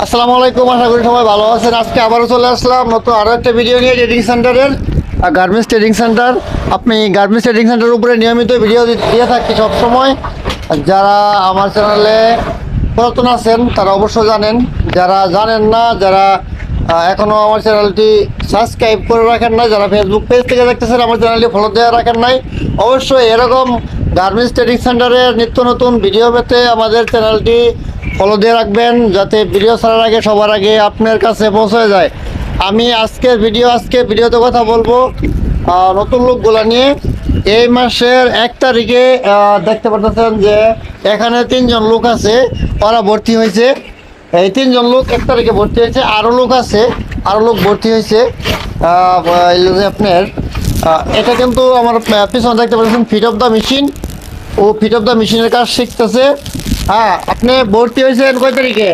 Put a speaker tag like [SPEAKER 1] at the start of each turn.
[SPEAKER 1] আসসালামু আলাইকুম, আশা করি সবাই ভালো আছেন। আজকে আবারও চলে আসলাম নতুন আরও একটা ভিডিও নিয়ে ট্রেডিং সেন্টারের গার্মেন্টস ট্রেডিং সেন্টার। আপনি গার্মেন্টস ট্রেডিং সেন্টারের উপরে নিয়মিত ভিডিও দিয়ে থাকি সবসময়। যারা আমার চ্যানেলে পুরাতন আছেন তারা অবশ্য জানেন, যারা জানেন না, যারা এখনও আমার চ্যানেলটি সাবস্ক্রাইব করে রাখেন নাই, যারা ফেসবুক পেজ থেকে দেখতেছেন আমার চ্যানেলটি ফলো দিয়ে রাখেন নাই, অবশ্যই এরকম গার্মেন্টস ট্রেডিং সেন্টারের নিত্য নতুন ভিডিও পেতে আমাদের চ্যানেলটি ফলো দিয়ে রাখবেন, যাতে ভিডিও ছাড়ার আগে সবার আগে আপনার কাছে পৌঁছে যায়। আমি আজকে ভিডিওতে কথা বলবো নতুন লোকগুলা নিয়ে। এই মাসের 1 তারিখে দেখতে পাচ্ছেন যে এখানে 3জন লোক আছে, ওরা ভর্তি হয়েছে। এই 3জন লোক 1 তারিখে ভর্তি হয়েছে, আরও লোক আছে, আরও লোক ভর্তি হয়েছে। আপনার এটা কিন্তু আমার পিছনে দেখতে পাচ্ছেন ফিট অফ দ্য মেশিন, ও ফিট অফ দ্য মেশিনের কাজ শিখতেছে। হ্যাঁ, আপনি ভর্তি হয়েছেন কয় তারিখে?